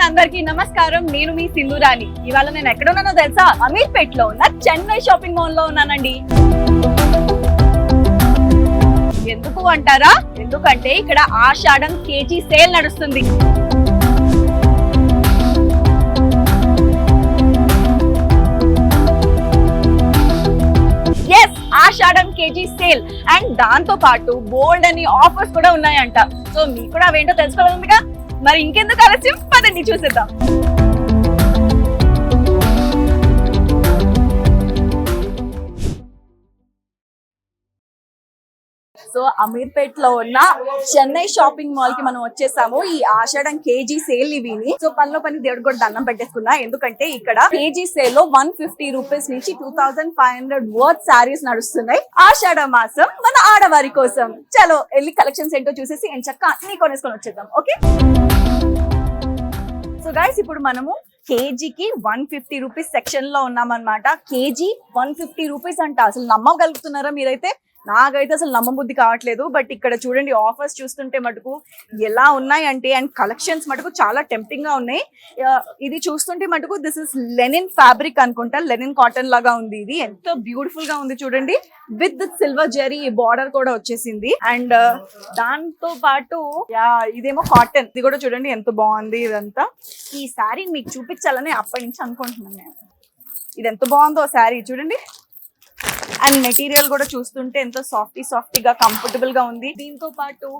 Everyone, అందరికీ నమస్కారం. నేను మీ సింధూరాణి. ఇవాళ నేను ఎక్కడ ఉన్నానో తెలుసా? అమీర్పేట్ లో ఉన్న చెన్నై షాపింగ్ మాల్ లో ఉన్నానండి. ఎందుకు అంటారా? ఎందుకంటే ఇక్కడ ఆషాఢం కేజీ సేల్ నడుస్తుంది. ఆషాఢం కేజీ సేల్ అండ్ దాంతో పాటు బోల్డ్ అని ఆఫర్స్ కూడా ఉన్నాయంట. సో మీకు కూడా అవేంటో తెలుసుకోవాలిగా, మరి ఇంకెందుకు ఆలస్యం, పదండి చూసేద్దాం. సో అమీర్పేట్ లో ఉన్న చెన్నై షాపింగ్ మాల్ కి మనం వచ్చేసాము. ఈ ఆషాఢం కేజీ సేల్ ఇవిని. సో పనిలో పని దేవుడు కూడా దండం పెట్టేసుకున్నా, ఎందుకంటే ఇక్కడ కేజీ సేల్ లో 150 రూపీస్ నుంచి 2500 వర్త్ శారీస్ నడుస్తున్నాయి. ఆషాఢ మాసం మన ఆడవారి కోసం. చలో వెళ్ళి కలెక్షన్స్ ఏంటో చూసేసి ఎంచక్క అన్ని కొనేసుకొని వచ్చేద్దాం. ఓకే, సో గైస్ ఇప్పుడు మనము కేజీకి 150 రూపీస్ సెక్షన్ లో ఉన్నామన్నమాట. కేజీ 150 రూపీస్ అంట. అసలు నమ్మగలుగుతున్నారా మీరైతే? నాకైతే అసలు నమ్మబుద్ధి కావట్లేదు. బట్ ఇక్కడ చూడండి, ఆఫర్స్ చూస్తుంటే మటుకు ఎలా ఉన్నాయి అంటే, అండ్ కలెక్షన్స్ మటుకు చాలా టెంప్టింగ్ గా ఉన్నాయి. ఇది చూస్తుంటే మటుకు దిస్ ఇస్ లెనిన్ ఫ్యాబ్రిక్ అనుకుంటా, లెనిన్ కాటన్ లాగా ఉంది. ఇది ఎంతో బ్యూటిఫుల్ గా ఉంది చూడండి, విత్ సిల్వర్ జెరీ బార్డర్ కూడా వచ్చేసింది. అండ్ దాంతో పాటు ఇదేమో కాటన్. ఇది కూడా చూడండి ఎంత బాగుంది. ఇదంతా ఈ శారీ మీకు చూపించాలని అప్పటి నుంచి అనుకుంటున్నాను నేను. ఇది ఎంత బాగుందో శారీ చూడండి. అండ్ మెటీరియల్ కూడా చూస్తుంటే ఎంతో సాఫ్టీ గా కంఫర్టబుల్ గా ఉంది. దీంతో పాటు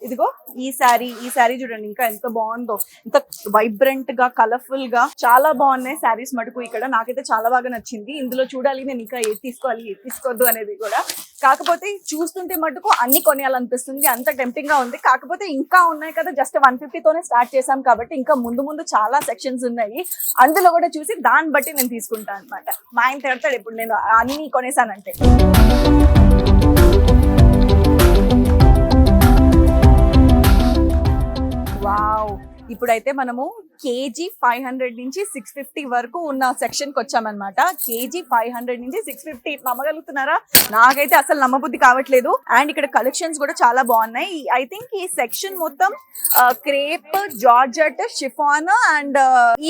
ఇదిగో ఈ శారీ చూడండి, ఇంకా ఎంత బాగుందో. ఎంత వైబ్రెంట్ గా, కలర్ఫుల్ గా చాలా బాగున్నాయి శారీస్ మటుకు ఇక్కడ. నాకైతే చాలా బాగా నచ్చింది. ఇందులో చూడాలి నేను ఇంకా ఏది తీసుకోవాలి, ఏది తీసుకోవద్దు అనేది కూడా. కాకపోతే చూస్తుంటే మటుకు అన్ని కొనేయాలనిపిస్తుంది, అంత టెంప్టింగ్ గా ఉంది. కాకపోతే ఇంకా ఉన్నాయి కదా, జస్ట్ 150 తోనే స్టార్ట్ చేశాం కాబట్టి ఇంకా ముందు చాలా సెక్షన్స్ ఉన్నాయి. అందులో కూడా చూసి దాన్ని బట్టి నేను తీసుకుంటాను అనమాట. మా ఆయన తిడతాడు ఇప్పుడు నేను అన్ని కొనేసానంటే. వావ్, ఇప్పుడైతే మనము కేజీ 500 నుంచి 650 వరకు ఉన్న సెక్షన్ కి వచ్చామన్నమాట. కేజీ 500 నుంచి 650 నమ్మగలుగుతున్నారా? నాకైతే అసలు నమ్మబుద్ధి కావట్లేదు. అండ్ ఇక్కడ కలెక్షన్స్ కూడా చాలా బాగున్నాయి. ఐ థింక్ ఈ సెక్షన్ మొత్తం క్రేప్, జార్జెట్, షిఫాన్ అండ్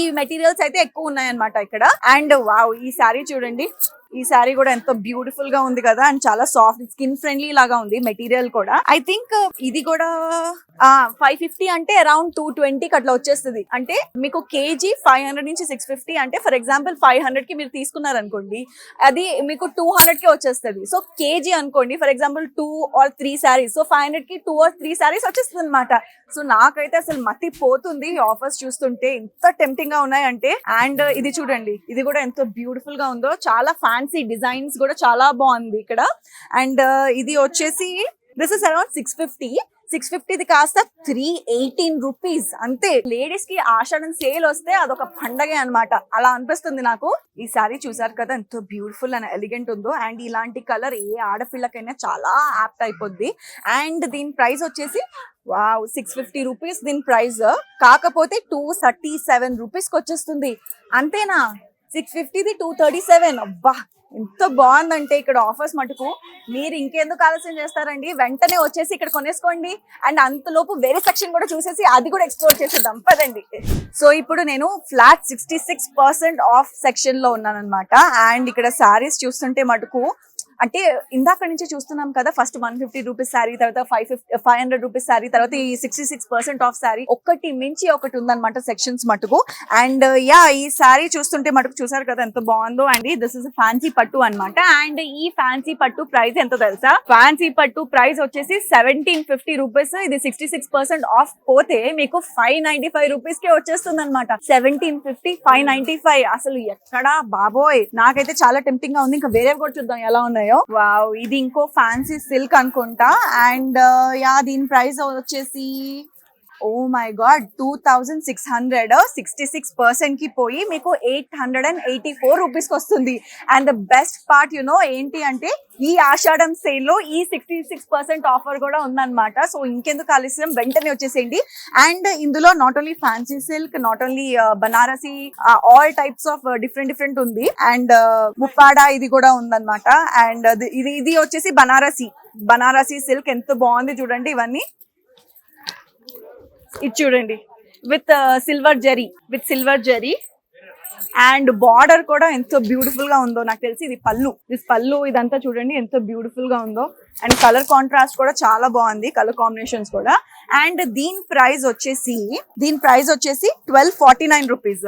ఈ మెటీరియల్స్ అయితే ఎక్కువ ఉన్నాయన్నమాట ఇక్కడ. అండ్ వావ్, ఈ శారీ చూడండి. ఈ శారీ కూడా ఎంతో బ్యూటిఫుల్ గా ఉంది కదా, అండ్ చాలా సాఫ్ట్, స్కిన్ ఫ్రెండ్లీ లాగా ఉంది మెటీరియల్ కూడా. ఐ థింక్ ఇది కూడా 550 అంటే అరౌండ్ 220కి అట్లా వచ్చేస్తుంది. అంటే మీకు కేజీ 500 నుంచి 650 అంటే ఫర్ ఎగ్జాంపుల్ 500 కి మీరు తీసుకున్నారనుకోండి, అది మీకు 200 కి వచ్చేస్తుంది. సో కేజీ అనుకోండి, for example 2 or 3 saris, so 500 కి 2 or 3 శారీస్ వచ్చేస్తుంది అనమాట. సో నాకైతే అసలు మతి పోతుంది ఆఫర్స్ చూస్తుంటే, ఎంత టెంప్టింగ్ గా ఉన్నాయంటే. అండ్ ఇది చూడండి, ఇది కూడా ఎంతో బ్యూటిఫుల్ గా ఉందో. చాలా ఫ్యాన్సీ డిజైన్స్ కూడా చాలా బాగుంది ఇక్కడ. అండ్ ఇది వచ్చేసి దిస్ ఇస్ అరౌండ్ 650 కాస్త 318 రూపీస్ అంతే. లేడీస్ కి ఆషాఢం సేల్ వస్తే అదొక పండగే అనమాట, అలా అనిపిస్తుంది నాకు. ఈ శారీ చూసారు కదా, ఎంతో బ్యూటిఫుల్ అండ్ ఎలిగెంట్ ఉందో. అండ్ ఇలాంటి కలర్ ఏ ఆడపిల్లకైనా చాలా యాప్ట్ అయిపోద్ది. అండ్ దీని ప్రైస్ వచ్చేసి వావ్ 650 రూపీస్ దీని ప్రైస్. కాకపోతే 237 రూపీస్ కి వచ్చేస్తుంది. అంతేనా? 650ది 237. అబ్బా, ఎంత బాగుందంటే ఇక్కడ ఆఫర్స్ మటుకు. మీరు ఇంకెందుకు ఆలస్యం చేస్తారండి, వెంటనే వచ్చేసి ఇక్కడ కొనేసుకోండి. అండ్ అంతలోపు వేరే సెక్షన్ కూడా చూసేసి అది కూడా ఎక్స్ప్లోర్ చేసేద్దాం, పదండి. సో ఇప్పుడు నేను ఫ్లాట్ 66% ఆఫ్ సెక్షన్ లో ఉన్నాను అనమాట. అండ్ ఇక్కడ శారీస్ చూస్తుంటే మటుకు, అంటే ఇందాక నుంచి చూస్తున్నాం కదా, ఫస్ట్ 150 రూపీస్ శారీ, తర్వాత 500 రూపీస్ శారీ, తర్వాత ఈ 66% ఆఫ్ శారీ, ఒకటి మించి ఒకటి ఉందన్నమాట సెక్షన్స్ మటుకు. అండ్ ఈ శారీ చూస్తుంటే మటుకు చూసారు కదా ఎంత బాగుందో. అండ్ దిస్ ఇస్ ఫ్యాన్సీ పట్టు అనమాట. అండ్ ఈ ఫ్యాన్సీ పట్టు ప్రైస్ ఎంతో తెలుసా? ఫ్యాన్సీ పట్టు ప్రైస్ వచ్చేసి 1750 రూపీస్. ఇది 66% ఆఫ్ పోతే మీకు 595 రూపీస్ కే వచ్చేస్తుంది అనమాట. 1750, 595 అసలు ఎక్కడా బాబోయ్. నాకైతే చాలా టెంప్టింగ్ గా ఉంది. ఇంకా వేరే కూడా చూద్దాం ఎలా ఉన్నాయో. వావ్, ఇది ఇంకో ఫ్యాన్సీ సిల్క్ అనుకుంటా. అండ్ దీని ప్రైస్ వచ్చేసి ఓ మై గాడ్ 2600. 66% కి పోయి మీకు 884 రూపీస్ కి వస్తుంది. అండ్ ద బెస్ట్ పార్ట్ ఏంటి అంటే, ఈ ఆషాఢం సేల్ లో ఈ 66% ఆఫర్ కూడా ఉందన్నమాట. సో ఇంకెందుకు ఆలస్యం, వెంటనే వచ్చేసేయండి. అండ్ ఇందులో not only fancy silk, not only Banarasi, all types of different ఉంది. అండ్ ముప్పాడా ఇది కూడా ఉందన్నమాట. అండ్ ఇది వచ్చేసి బనారసి సిల్క్. ఎంత బాగుంది చూడండి. ఇవన్నీ ఇది చూడండి, with silver zari and border కూడా ఎంతో బ్యూటిఫుల్ గా ఉందో. నాకు తెలిసి ఇది పళ్ళు ఇదంతా చూడండి ఎంత బ్యూటిఫుల్ గా ఉందో. అండ్ కలర్ కాంట్రాస్ట్ కూడా చాలా బాగుంది, కలర్ కాంబినేషన్స్ కూడా. అండ్ దీని ప్రైస్ వచ్చేసి 1249 రూపీస్.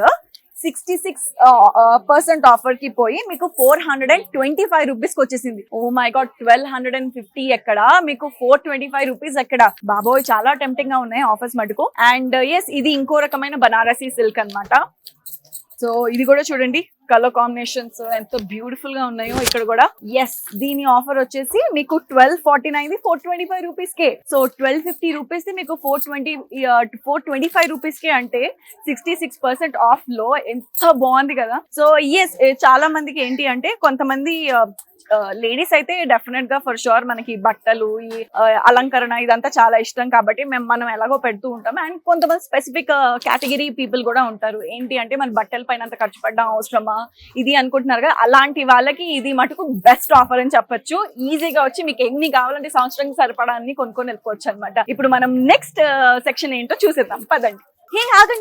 66% ఆఫర్ కి పోయి మీకు 425 రూపీస్ కి వచ్చేసింది. ఓ మై గాడ్, 1250 ఎక్కడ, మీకు 425 రూపీస్ ఎక్కడ. బాబోయ్, చాలా టెంప్టింగ్ గా ఉన్నాయి ఆఫర్స్ మటుకు. అండ్ ఎస్, ఇది ఇంకో రకమైన బనారసీ సిల్క్ అన్నమాట. సో ఇది కూడా చూడండి, కలర్ కాంబినేషన్స్ ఎంతో బ్యూటిఫుల్ గా ఉన్నాయో ఇక్కడ కూడా. ఎస్, దీని ఆఫర్ వచ్చేసి మీకు 1249 425 రూపీస్ కే. సో 1250 రూపీస్ మీకు 425 రూపీస్ కే, అంటే 66% ఆఫ్ లో. ఎంత బాగుంది కదా. సో ఎస్, చాలా మందికి ఏంటి అంటే, కొంతమంది లేడీస్ అయితే డెఫినెట్ గా ఫర్ షూర్ మనకి బట్టలు, ఈ అలంకరణ ఇదంతా చాలా ఇష్టం కాబట్టి మనం ఎలాగో పెడుతూ ఉంటాం. అండ్ కొంతమంది స్పెసిఫిక్ కేటగిరీ పీపుల్ కూడా ఉంటారు, ఏంటి అంటే మన బట్టల పైన అంత ఖర్చు పడడం అవసరమా ఇది అనుకుంటున్నారు కదా. అలాంటి వాళ్ళకి ఇది మటుకు బెస్ట్ ఆఫర్ అని చెప్పొచ్చు. ఈజీగా వచ్చి మీకు ఎన్ని కావాలంటే సంవత్సరానికి సరిపడాన్ని కొనుక్కొని వెళ్ళిపోవచ్చు అనమాట. ఇప్పుడు మనం నెక్స్ట్ సెక్షన్ ఏంటో చూసేద్దాం, పదండి.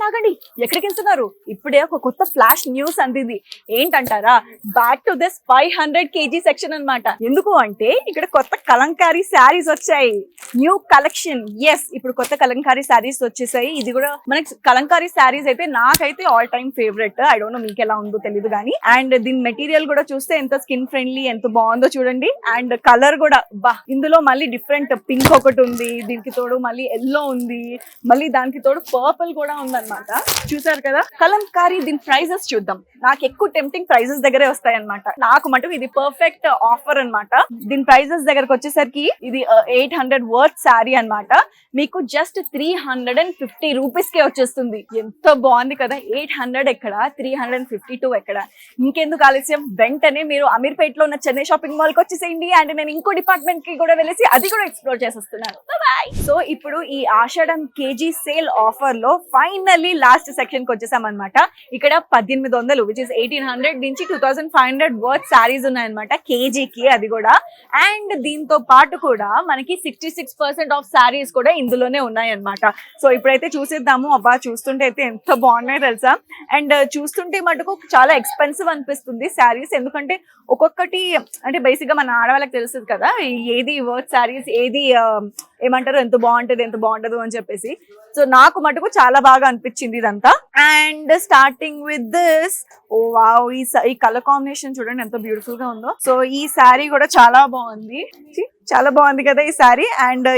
ఆగండి, ఎక్కడికి వెళ్తున్నారు? ఇప్పుడే ఒక కొత్త ఫ్లాష్ న్యూస్ అందింది. ఏంటంటారా? Back to this 500 kg section అన్నమాట. ఎందుకు అంటే ఇక్కడ కొత్త కలంకారీ శారీస్ వచ్చాయి, న్యూ కలెక్షన్. ఎస్, ఇప్పుడు కొత్త కలంకారీ శారీస్ వచ్చేసాయి. ఇది కూడా మనకి కలంకారీ శారీస్ అయితే నాకైతే all time favourite. I don't know మీకు ఎలా ఉందో తెలియదు కానీ. అండ్ దీని మెటీరియల్ కూడా చూస్తే ఎంత స్కిన్ ఫ్రెండ్లీ, ఎంత బాగుందో చూడండి. అండ్ కలర్ కూడా ఇందులో మళ్ళీ డిఫరెంట్ పింక్ ఒకటి ఉంది, దీనికి తోడు మళ్ళీ ఎల్లో ఉంది, మళ్ళీ దానికి తోడు పర్పుల్ కూడా ఉందన్నమాట. చూసారు కదా కలంకారీ. దీని ప్రైజెస్ చూద్దాం. నాకు ఎక్కువ టెంప్టింగ్ ప్రైజెస్ దగ్గరే వస్తాయి అనమాట. నాకు మటుకు ఇది పర్ఫెక్ట్ ఆఫర్ అన్నమాట. దీని ప్రైజెస్ దగ్గరకు వచ్చేసరికి ఇది 800 వర్త్ శారీ అన్నమాట. మీకు జస్ట్ 350 రూపీస్ కే వచ్చేస్తుంది. ఎంత బాగుంది కదా. 800 ఎక్కడ, 352 ఎక్కడ. ఇంకెందుకు ఆలస్యం, వెంటనే మీరు అమీర్పేట్ లో ఉన్న చెన్నై షాపింగ్ మాల్ కి వచ్చేసేయండి. అండ్ నేను ఇంకో డిపార్ట్మెంట్ కి కూడా వెళ్ళేసి అది కూడా ఎక్స్ప్లోర్ చేసేస్తున్నాను. సో ఇప్పుడు ఈ ఆషాఢం కేజీ సేల్ ఆఫర్ లో ఫైనల్లీ లాస్ట్ సెక్షన్ కి వచ్చేసాం అనమాట. ఇక్కడ 1800 విచ్ ఇస్ 1800 నుంచి 2500 వర్త్ శారీస్ ఉన్నాయన్నమాట కేజీకి, అది కూడా. అండ్ దీంతో పాటు కూడా మనకి 66% ఆఫ్ శారీస్ కూడా ఇందులోనే ఉన్నాయన్నమాట. సో ఇప్పుడైతే చూసేద్దాము. అబ్బా, చూస్తుంటే అయితే ఎంత బాగున్నాయో తెలుసా. అండ్ చూస్తుంటే మటుకు చాలా ఎక్స్పెన్సివ్ అనిపిస్తుంది శారీస్, ఎందుకంటే ఒక్కొక్కటి అంటే బేసిక్ గా మన ఆడవాళ్ళకి తెలుస్తుంది కదా, ఏది వర్త్ శారీస్, ఏది ఏమంటారు ఎంత బాగుంటది ఎంత బాగుంటదు అని చెప్పేసి. సో నాకు మటుకు చాలా బాగా అనిపించింది ఇదంతా. And starting with this, oh wow, ఈ కలర్ కాంబినేషన్ చూడండి ఎంత బ్యూటిఫుల్ గా ఉందో. సో ఈ శారీ కూడా చాలా బాగుంది, చాలా బాగుంది కదా ఈ శారీ. అండ్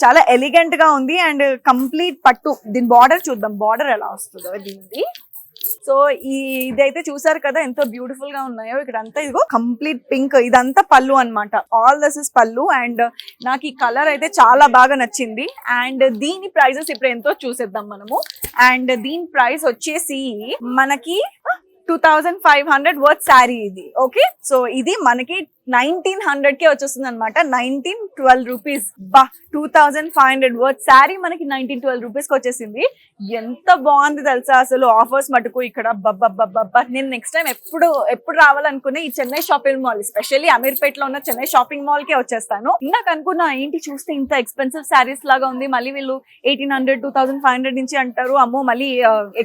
చాలా ఎలిగెంట్ గా ఉంది. అండ్ కంప్లీట్ పట్టు. దీని బార్డర్ చూద్దాం, బార్డర్ ఎలా వస్తుందో దీనిది. సో ఇదైతే చూసారు కదా ఎంత బ్యూటిఫుల్ గా ఉన్నాయో. ఇక్కడ అంతా ఇదిగో కంప్లీట్ పింక్, ఇదంతా పళ్ళు అన్నమాట. ఆల్ దిస్ ఇస్ పళ్ళు. అండ్ నాకు ఈ కలర్ అయితే చాలా బాగా నచ్చింది. అండ్ దీని ప్రైజెస్ ఇప్పుడు ఎంతో చూసేద్దాం మనము. అండ్ దీని ప్రైస్ వచ్చేసి మనకి 2500 వర్త్ శారీ ఇది. ఓకే, సో ఇది మనకి 1900 కే వచ్చేస్తుంది అనమాట. 1912 రూపీస్. 2500 వర్త్ శారీ మనకి 1912 రూపీస్ కి వచ్చేసింది. ఎంత బాగుంది తెలుసా అసలు ఆఫర్స్ మటుకు ఇక్కడ. నేను నెక్స్ట్ టైం ఎప్పుడు రావాలనుకునే ఈ Chennai shopping mall, especially Ameerpet లో ఉన్న చెన్నై షాపింగ్ మాల్ కే వచ్చేస్తాను. ఇందాక అనుకున్నా ఏంటి చూస్తే ఇంత ఎక్స్పెన్సివ్ శారీస్ లాగా ఉంది, మళ్ళీ వీళ్ళు 1800 2500 నుంచి అంటారు, అమ్మో మళ్ళీ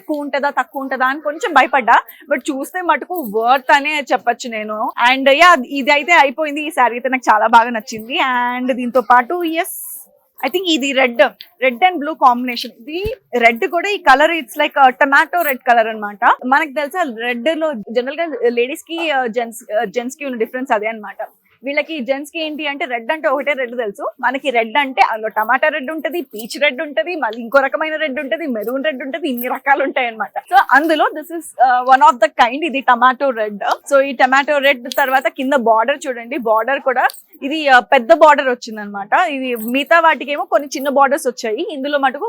ఎక్కువ ఉంటుందా తక్కువ ఉంటుందా అని కొంచెం భయపడ్డా. బట్ చూస్తే మటుకు వర్త్ అనే చెప్పొచ్చు నేను. అండ్ ఇది అయితే అయిపోయింది. ఈ శారీ అయితే నాకు చాలా బాగా నచ్చింది. అండ్ దీంతో పాటు ఎస్, ఐ థింక్ ఇది రెడ్ అండ్ బ్లూ కాంబినేషన్. ఇది రెడ్ కూడా ఈ colour it's like tomato red colour అన్నమాట. మనకు తెలుసా రెడ్ లో జనరల్ గా లేడీస్ కి జెంట్స్ కి ఉన్న డిఫరెన్స్ అదే అన్నమాట. వీళ్ళకి జెంట్స్ కి ఏంటి అంటే రెడ్ అంటే ఒకటే రెడ్ తెలుసు, మనకి రెడ్ అంటే అందులో టమాటా రెడ్ ఉంటది, పీచ్ రెడ్ ఉంటది, మళ్ళీ ఇంకో రకమైన రెడ్ ఉంటది, మెరూన్ రెడ్ ఉంటది, ఇన్ని రకాలు ఉంటాయి అనమాట. సో అందులో this is one of the kind, ఇది టమాటో రెడ్. సో ఈ టమాటో రెడ్ తర్వాత కింద బార్డర్ చూడండి, బార్డర్ కూడా ఇది పెద్ద బార్డర్ వచ్చింది అనమాట. ఇది మిగతా వాటికి ఏమో కొన్ని చిన్న బార్డర్స్ వచ్చాయి, ఇందులో మటుకు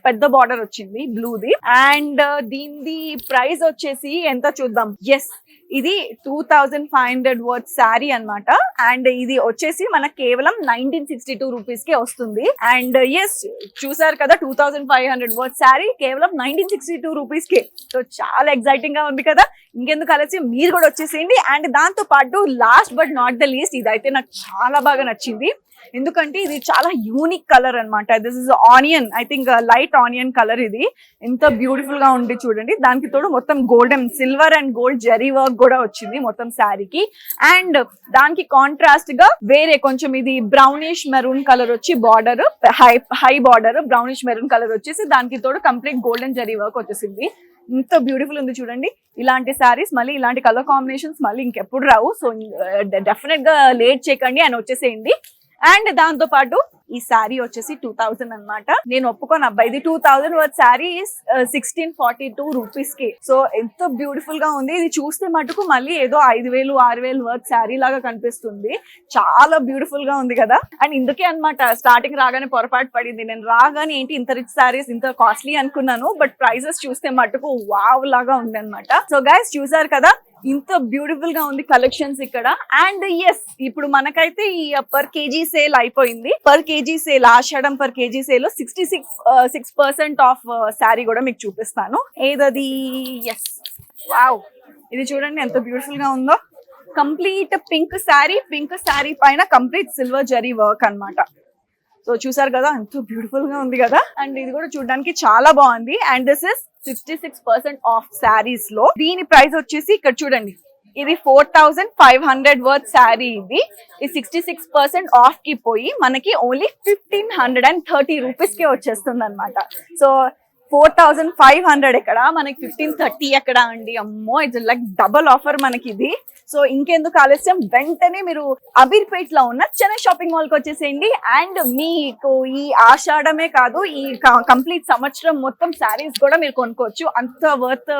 పెద్ద బార్డర్ వచ్చింది బ్లూది. అండ్ దీని ప్రైస్ వచ్చేసి ఎంత చూద్దాం. ఎస్, ఇది 2500 వర్త్ శారీ అన్నమాట. అండ్ ఇది వచ్చేసి మనకు కేవలం 1962 రూపీస్ కే వస్తుంది. అండ్ ఎస్, చూసారు కదా 2500 వర్త్ శారీ కేవలం 1962 రూపీస్ కే. సో చాలా ఎక్సైటింగ్ గా ఉంది కదా. ఇంకెందుకు కలిసి మీరు కూడా వచ్చేసేయండి. అండ్ దాంతో పాటు last but not the least, ఇదైతే నాకు చాలా బాగా నచ్చింది. ఎందుకంటే ఇది చాలా యూనిక్ కలర్ అన్నమాట. This is onion, I think light onion colour. ఇది ఎంత బ్యూటిఫుల్ గా ఉంది చూడండి. దానికి తోడు మొత్తం golden, silver and gold zari work కూడా వచ్చింది మొత్తం శారీకి. అండ్ దానికి కాంట్రాస్ట్ గా వేరే కొంచెం ఇది బ్రౌనిష్ మెరూన్ కలర్ వచ్చి border, high border brownish maroon colour వచ్చేసి దానికి తోడు కంప్లీట్ గోల్డెన్ జరీ వర్క్ వచ్చేసింది. ఇంత బ్యూటిఫుల్ ఉంది చూడండి. ఇలాంటి శారీస్ మళ్ళీ ఇలాంటి కలర్ కాంబినేషన్స్ మళ్ళీ ఇంకెప్పుడు రావు. సో డెఫినెట్ గా లేట్ చేయకండి అని వచ్చేసేయండి. అండ్ దాంతో పాటు ఈ శారీ వచ్చేసి 2000 అన్నమాట. నేను ఒప్పుకోను అబ్బా, ఇది 2000 వర్త్ శారీ 1642 రూపీస్ కి. సో ఎంత బ్యూటిఫుల్ గా ఉంది. ఇది చూస్తే మటుకు మళ్ళీ ఏదో 5000 6000 వర్త్ శారీ లాగా కనిపిస్తుంది. చాలా బ్యూటిఫుల్ గా ఉంది కదా. అండ్ ఇందుకే అన్నమాట స్టార్టింగ్ రాగానే పొరపాటు పడింది. నేను రాగానే ఏంటి ఇంత రిచ్ శారీస్ ఇంత కాస్ట్లీ అనుకున్నాను, బట్ ప్రైసెస్ చూస్తే మటుకు వావ్ లాగా ఉంది అనమాట. సో గైస్ చూసారు కదా ఇంత బ్యూటిఫుల్ గా ఉంది కలెక్షన్స్ ఇక్కడ. అండ్ ఎస్, ఇప్పుడు మనకైతే ఈ పర్ కేజీ సేల్ అయిపోయింది. Per KG sale, Ashadham per KG sale 66% off sari కూడా మీకు చూపిస్తాను. ఏదది? ఎస్, వావ్, ఇది చూడండి ఎంత బ్యూటిఫుల్ గా ఉందో. కంప్లీట్ పింక్ శారీ పైన కంప్లీట్ సిల్వర్ జరీ వర్క్ అన్నమాట. సో చూసారు కదా ఎంతో బ్యూటిఫుల్ గా ఉంది కదా. అండ్ ఇది కూడా చూడడానికి చాలా బాగుంది. And this is 66% of saris లో. దీని ప్రైస్ వచ్చేసి ఇక్కడ చూడండి, ఇది 4500 వర్త్ శారీ. ఇది 66% ఆఫ్ కి పోయి మనకి ఓన్లీ 1530 రూపీస్ కే వచ్చేస్తుంది అనమాట. సో 4500 ఎక్కడ, మనకి 1530 ఎక్కడ అండి. అమ్మో, ఇట్స్ లైక్ డబల్ ఆఫర్ మనకి ఇది. సో ఇంకెందుకు ఆలస్యం, వెంటనే మీరు అమీర్పేట్ లో ఉన్న చెన్నై షాపింగ్ మాల్ కి వచ్చేసేయండి. అండ్ మీకు ఈ ఆషాఢమే కాదు, ఈ కంప్లీట్ సంవత్సరం మొత్తం శారీస్ కూడా మీరు కొనుక్కోవచ్చు. అంత వర్త్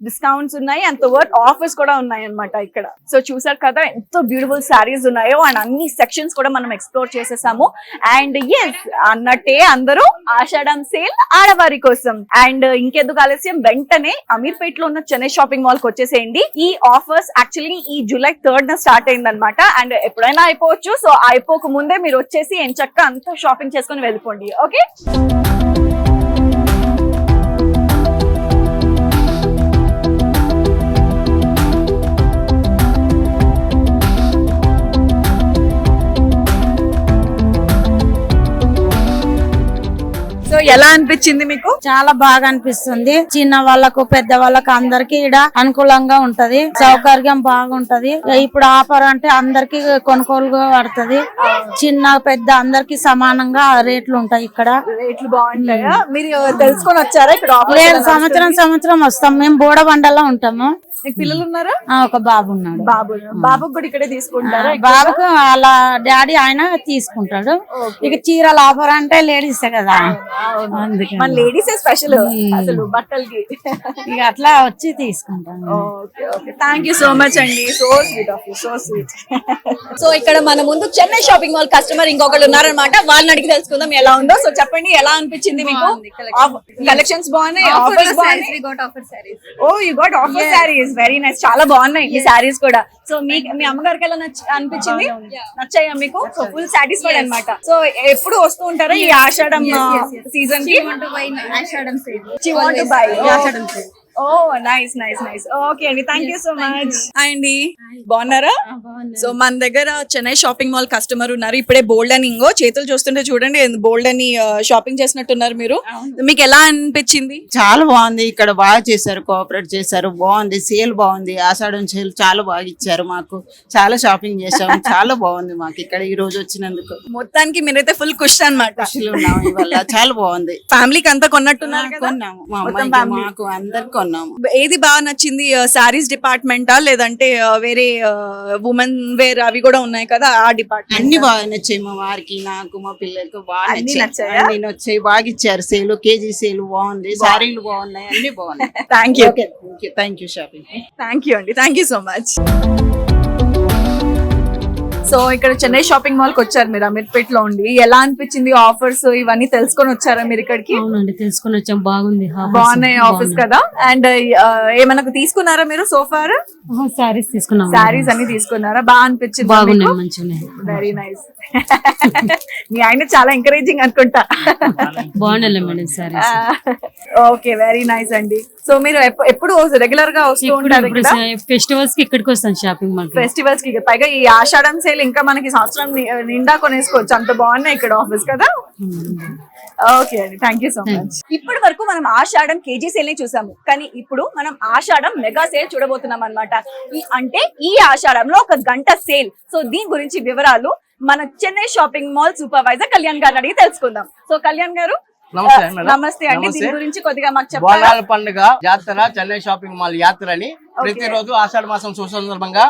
డిస్కౌంట్స్ ఉన్నాయి, అంత వర్త్ ఆఫర్స్ కూడా ఉన్నాయి అన్నమాట ఇక్కడ. సో చూసారు కదా ఎంత బ్యూటిఫుల్ శారీస్ ఉన్నాయో. అండ్ అన్ని సెక్షన్స్ కూడా మనం ఎక్స్ప్లోర్ చేసేసాము. అండ్ ఎస్ అన్నట్టే అందరూ ఆషాఢం సేల్ ఆడవారి కోసం. అండ్ ఇంకెందుకు ఆలస్యం, వెంటనే అమీర్పేట్ లో ఉన్న చెన్నై షాపింగ్ మాల్ కి వచ్చేసేయండి. ఈ ఆఫర్స్ యాక్చువల్లీ ఈ జూలై 3rd స్టార్ట్ అయింది అనమాట. అండ్ ఎప్పుడైనా అయిపోవచ్చు. సో అయిపోక ముందే మీరు వచ్చేసి ఎంచక్క అంతా షాపింగ్ చేసుకుని వెళ్ళిపోండి. ఓకే, సో ఎలా అనిపించింది మీకు? చాలా బాగా అనిపిస్తుంది. చిన్న వాళ్ళకు పెద్ద వాళ్ళకు అందరికి ఇక్కడ అనుకూలంగా ఉంటది, సౌకర్యం బాగుంటది. ఇప్పుడు ఆఫర్ అంటే అందరికి కొనుగోలు పడుతుంది. చిన్న పెద్ద అందరికి సమానంగా రేట్లు ఉంటాయి ఇక్కడ. రేట్లు బాగుంటాయా? మీరు తెలుసుకొని వచ్చారా ఇక్కడ? లేదు, సంవత్సరం వస్తాం. మేము బోడబండలో ఉంటాము. మీకు పిల్లలు ఉన్నారా? ఒక బాబు ఉన్నాడు. బాబుకి కూడా ఇక్కడే తీసుకుంటారా? బాబుకు వాళ్ళ డాడీ ఆయన తీసుకుంటాడు. ఇక చీరల ఆఫర్ అంటే లేడీస్ కదా, మన లేడీస్ స్పెషల్ అసలు బట్టలకి. ఇక అట్లా వచ్చి తీసుకుంటాను. థ్యాంక్ యూ సో మచ్ అండి. So sweet of you, so sweet. So ఇక్కడ మన ముందు చెన్నై షాపింగ్ మాల్ కస్టమర్ ఇంకొకళ్ళు ఉన్నారనమాట. వాళ్ళని అడిగి తెలుసుకుందాం ఎలా ఉందో. సో చెప్పండి, ఎలా అనిపించింది మీకు? కలెక్షన్స్ బాగున్నాయి, ఆఫర్స్ బాగున్నాయి. Oh, you got offer saris, very nice. చాలా బాగున్నాయి ఈ సారీస్ కూడా. సో మీ అమ్మగారికి ఎలా అనిపించింది? నచ్చాయా మీకు? సో ఫుల్ సాటిస్ఫైడ్ అన్నమాట. సో ఎప్పుడు వస్తూ ఉంటారా ఈ ఆషాఢం సీజన్ కి? She want to buy. Oh nice nice nice. Okay అండి, thank you so much. Hi అండి, బాగున్నారా? సో మన దగ్గర చెన్నై షాపింగ్ మాల్ కస్టమర్ ఉన్నారు. ఇప్పుడే బోల్డ్ అని ఇంగో చేతులు చూస్తుంటే చూడండి బోల్డ్ అని షాపింగ్ చేసినట్టున్నారు మీరు. మీకు ఎలా అనిపించింది? చాలా బాగుంది. ఇక్కడ బాగా చేశారు, కోఆపరేట్ చేశారు, బాగుంది. సేల్ బాగుంది, ఆషాఢం సేల్ చాలా బాగా ఇచ్చారు మాకు. చాలా షాపింగ్ చేసాము, చాలా బాగుంది మాకు ఇక్కడ ఈ రోజు వచ్చినందుకు. మొత్తానికి మీరైతే ఫుల్ ఖుష్ అన్నమాట. ఉన్నాము ఇవాళ, చాలా బాగుంది. ఫ్యామిలీకి అంతా కొన్నట్టున్నారు కదా? కొన్నాము, మా అమ్మాయికి మాకు అందరికి కొన్నాము. ఏది బాగా నచ్చింది? సారీస్ డిపార్ట్మెంటా లేదంటే వేరే ఉమెన్ వేర్ అవి కూడా ఉన్నాయి కదా ఆ డిపార్ట్మెంట్? అన్ని బాగా నచ్చాయి మా వారికి, నాకు, మా పిల్లలకు బాగా నచ్చాయి. అన్ని నచ్చాయి, బాగా ఇచ్చారు. సేల్, కేజీ సేల్ బాగుంది, సారీలు బాగున్నాయి, అన్ని బాగున్నాయి. Thank you. Thank you shopping. Thank you అండి, thank you so much. So ఇక్కడ చెన్నై షాపింగ్ మాల్ కి వచ్చారు మీరు అమీర్పేట్ లో ఉండి. ఎలా అనిపించింది? ఆఫర్స్ ఇవన్నీ తెలుసుకొని వచ్చారా మీరు ఇక్కడికి? అవునండి, తెలుసుకొని వచ్చాం. బాగుంది, బాగున్నాయి ఆఫర్స్ కదా. అండ్ ఏమన్నా తీసుకున్నారా మీరు సోఫార్? సారీస్ తీసుకున్నాం. సారీస్ అన్ని తీసుకున్నారా? బాగా అనిపించింది? బాగున్నాయి, మంచిగా. Very nice. మీ ఆయన చాలా ఎంకరేజింగ్ అనుకుంటా. బాగుండాలి madam sorry. Okay, very nice అండి. సో మీరు ఎప్పుడు రెగ్యులర్ గా వస్తూ ఇప్పుడు ఉంటారు ఇక్కడ ఫెస్టివల్స్ కి ఇక్కడికి వస్తాను షాపింగ్ మాల్. ఫెస్టివల్స్ కి? పైగా ఈ ఆషాఢం సేల్ ఇంకా మనకి సంవత్సరం నిండా కొనేసుకోవచ్చు, అంత బాగున్నాయి ఇక్కడ ఆఫీస్ కదా. ఓకే అండి, థ్యాంక్ యూ సో మచ్. ఇప్పటి వరకు మనం ఆషాఢం కేజీ సేల్ ని చూసాము, కానీ ఇప్పుడు మనం ఆషాఢం మెగా సేల్ చూడబోతున్నాం అన్నమాట. అంటే ఈ ఆషాఢంలో ఒక గంట సేల్. సో దీని గురించి వివరాలు మన Chennai shopping mall supervisor Kalyan గారిని అడిగి తెలుసుకుందాం. సో కళ్యాణ్ గారు నమస్తే అండి. దీని గురించి కొద్దిగా మాకు చెప్పాలి. బోనాల పండుగ జాతర చెన్నై షాపింగ్ మాల్ యాత్ర అని ప్రతిరోజు ఆషాఢ మాసం సందర్భంగా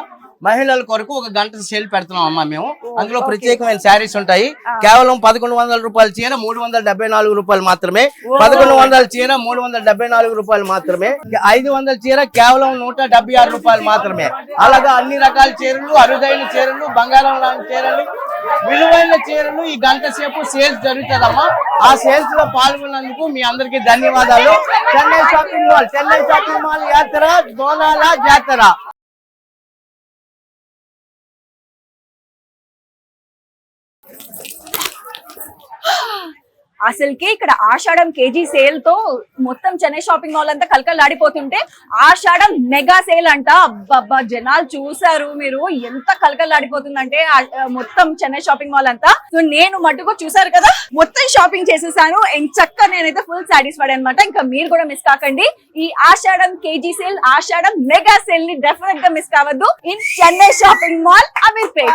మహిళల కొరకు ఒక గంట సేల్ పెడుతున్నాం అమ్మా మేము. అందులో ప్రత్యేకమైన శారీస్ ఉంటాయి. కేవలం 1100 రూపాయల చీర 374 రూపాయలు మాత్రమే. 1100 చీర 374 రూపాయలు మాత్రమే. 500 చీర కేవలం 176 రూపాయలు మాత్రమే. అలాగా అన్ని రకాల చీరలు, అరుదైన చీరలు, బంగారం లాంటి చీరలు, విలువైన చీరలు ఈ గంట సేపు సేల్స్ జరుగుతుందమ్మా. ఆ సేల్స్ లో పాల్గొన్నందుకు మీ అందరికీ ధన్యవాదాలు. చెన్నై షాపింగ్ మాల్ యాత్ర బోనాల జాతర. అసలుకే ఇక్కడ ఆషాఢం కేజీ సేల్ తో మొత్తం చెన్నై షాపింగ్ మాల్ అంతా కలకలాడిపోతుంటే ఆషాఢం మెగా సేల్ అంట. అబ్బబ్బా, జనాలు చూసారు మీరు ఎంత కలకలాడిపోతుందంటే మొత్తం చెన్నై షాపింగ్ మాల్ అంతా. సో నేను మటుకు చూసారు కదా, మొత్తం షాపింగ్ చేసేసాను. చక్కగా నేనైతే ఫుల్ సాటిస్ఫైడ్ అనమాట. ఇంకా మీరు కూడా మిస్ కాకండి ఈ ఆషాఢం కేజీ సేల్, ఆషాఢం మెగా సేల్ ని డెఫినెట్ గా మిస్ కావద్దు in Chennai shopping mall Ameerpet.